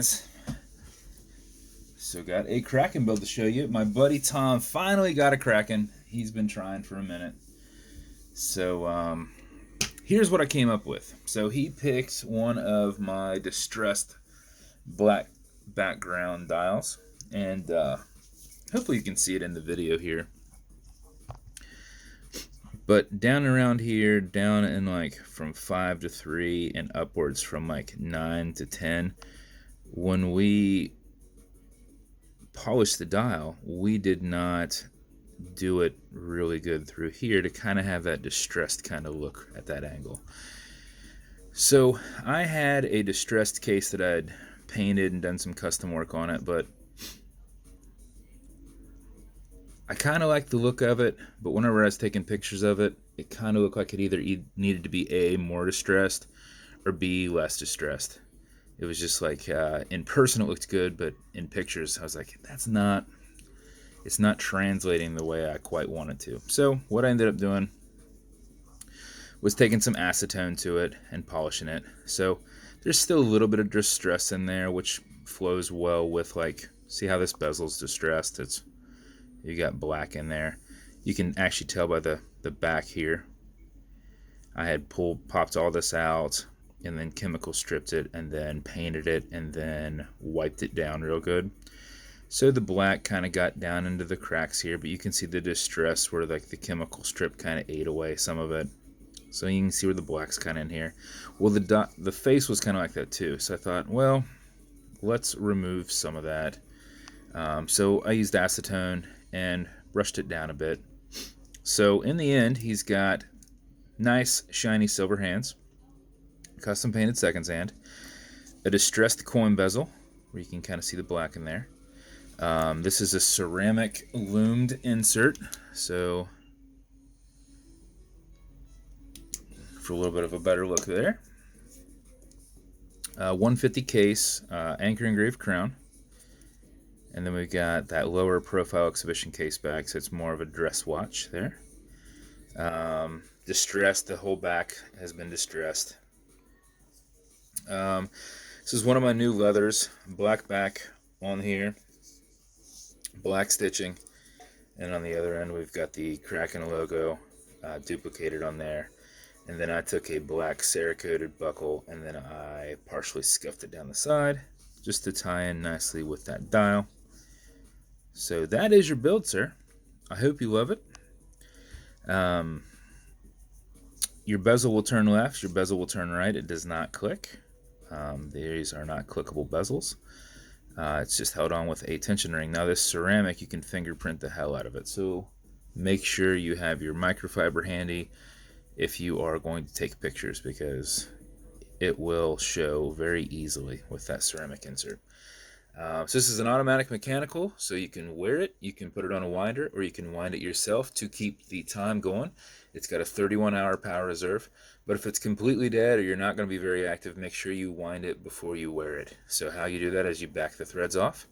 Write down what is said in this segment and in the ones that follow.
guys. So got a Kraken build to show you. My buddy Tom finally got a Kraken. He's been trying for a minute. So here's what I came up with. So he picked one of my distressed black background dials, and hopefully you can see it in the video here. But down around here, down in like from 5 to 3 and upwards from like 9 to 10, when we polished the dial, we did not do it really good through here to kind of have that distressed kind of look at that angle. So I had a distressed case that I had painted and done some custom work on it, but I kind of like the look of it, but whenever I was taking pictures of it, it kind of looked like it either needed to be A, more distressed, or B, less distressed. It was just like, in person it looked good, but in pictures I was like, it's not translating the way I quite wanted to. So what I ended up doing was taking some acetone to it and polishing it. So there's still a little bit of distress in there, which flows well with, like, see how this bezel's distressed? You got black in there. You can actually tell by the back here. I had popped all this out and then chemical stripped it and then painted it and then wiped it down real good. So the black kind of got down into the cracks here, but you can see the distress where like the chemical strip kind of ate away some of it. So you can see where the black's kind of in here. Well, the face was kind of like that too. So I thought, well, let's remove some of that. So I used acetone and brushed it down a bit. So in the end, he's got nice shiny silver hands, custom painted seconds hand, a distressed coin bezel where you can kind of see the black in there. This is a ceramic lumed insert, so for a little bit of a better look there. 150 case, anchor engraved crown. And then we've got that lower profile exhibition case back, so it's more of a dress watch there. Distressed, the whole back has been distressed. This is one of my new leathers, black back on here, black stitching, and on the other end we've got the Kraken logo duplicated on there. And then I took a black cerakoted buckle and then I partially scuffed it down the side just to tie in nicely with that dial. So that is your build, sir. I hope you love it. Your bezel will turn left, your bezel will turn right. It does not click. These are not clickable bezels. It's just held on with a tension ring. Now this ceramic, you can fingerprint the hell out of it. So make sure you have your microfiber handy if you are going to take pictures, because it will show very easily with that ceramic insert. So this is an automatic mechanical, so you can wear it, you can put it on a winder, or you can wind it yourself to keep the time going. It's got a 31-hour power reserve, but if it's completely dead or you're not going to be very active, make sure you wind it before you wear it. So how you do that is you back the threads off,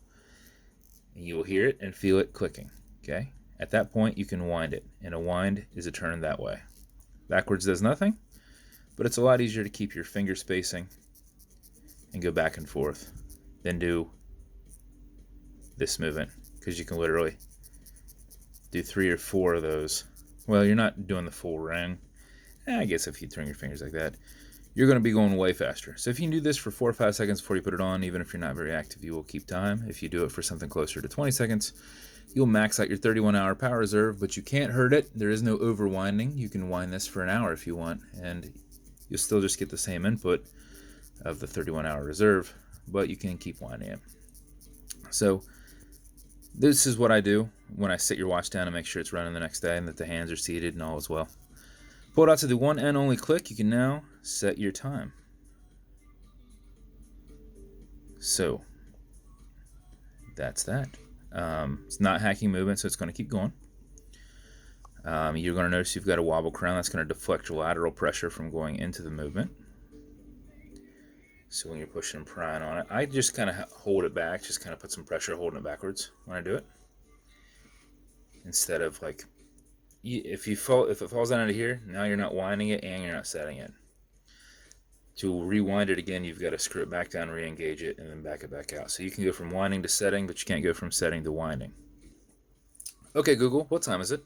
and you will hear it and feel it clicking. Okay? At that point, you can wind it, and a wind is a turn that way. Backwards does nothing, but it's a lot easier to keep your finger spacing and go back and forth than do this movement, because you can literally do 3 or 4 of those. Well, you're not doing the full ring. I guess if you turn your fingers like that, you're going to be going way faster. So if you can do this for 4 or 5 seconds before you put it on, even if you're not very active, you will keep time. If you do it for something closer to 20 seconds, you'll max out your 31-hour power reserve, but you can't hurt it. There is no overwinding. You can wind this for an hour if you want, and you'll still just get the same input of the 31-hour reserve, but you can keep winding it. So this is what I do when I sit your watch down and make sure it's running the next day and that the hands are seated and all is well. Pull it out to the one end only click. You can now set your time. So that's that. It's not hacking movement, so it's going to keep going. You're going to notice you've got a wobble crown. That's going to deflect lateral pressure from going into the movement. So when you're pushing and prying on it, I just kind of hold it back, just kind of put some pressure holding it backwards when I do it. Instead of like, if it falls down into here, now you're not winding it and you're not setting it. To rewind it again, you've got to screw it back down, re-engage it, and then back it back out. So you can go from winding to setting, but you can't go from setting to winding. Okay, Google, what time is it?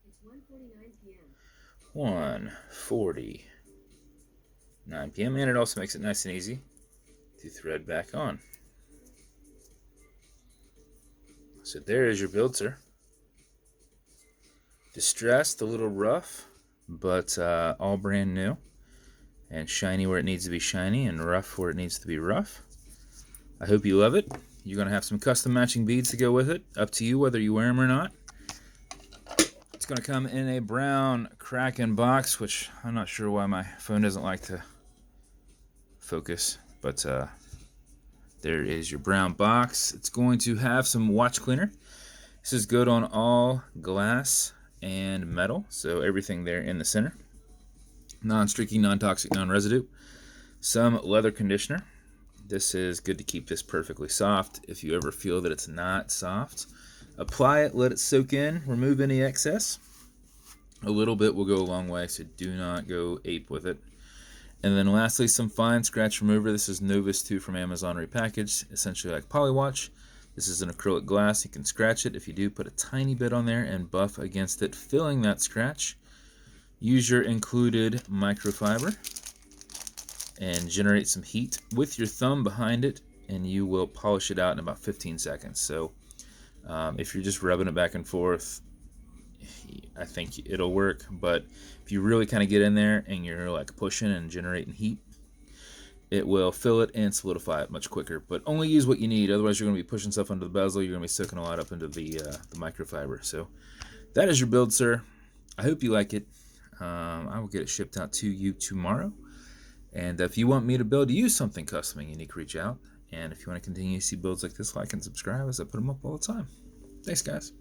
It's 1:49 p.m. 1:49 p.m. And it also makes it nice and easy to thread back on. So there is your build, sir. Distressed, a little rough, but all brand new. And shiny where it needs to be shiny, and rough where it needs to be rough. I hope you love it. You're going to have some custom matching beads to go with it. Up to you whether you wear them or not. It's going to come in a brown Kraken box, which I'm not sure why my phone doesn't like to focus. But there is your brown box. It's going to have some watch cleaner. This is good on all glass and metal, so everything there in the center. Non-streaky, non-toxic, non-residue. Some leather conditioner. This is good to keep this perfectly soft. If you ever feel that it's not soft, apply it, let it soak in, remove any excess. A little bit will go a long way, so do not go ape with it. And then lastly, some fine scratch remover. This is Novus 2 from Amazon repackaged, essentially like Polywatch. This is an acrylic glass. You can scratch it. If you do, put a tiny bit on there and buff against it, filling that scratch. Use your included microfiber and generate some heat with your thumb behind it, and you will polish it out in about 15 seconds. So if you're just rubbing it back and forth, I think it'll work. But if you really kind of get in there and you're like pushing and generating heat, it will fill it and solidify it much quicker. But only use what you need. Otherwise, you're going to be pushing stuff under the bezel. You're going to be soaking a lot up into the microfiber. So that is your build, sir. I hope you like it. I will get it shipped out to you tomorrow. And if you want me to build you something custom and unique, reach out. And if you want to continue to see builds like this, like and subscribe as I put them up all the time. Thanks, guys.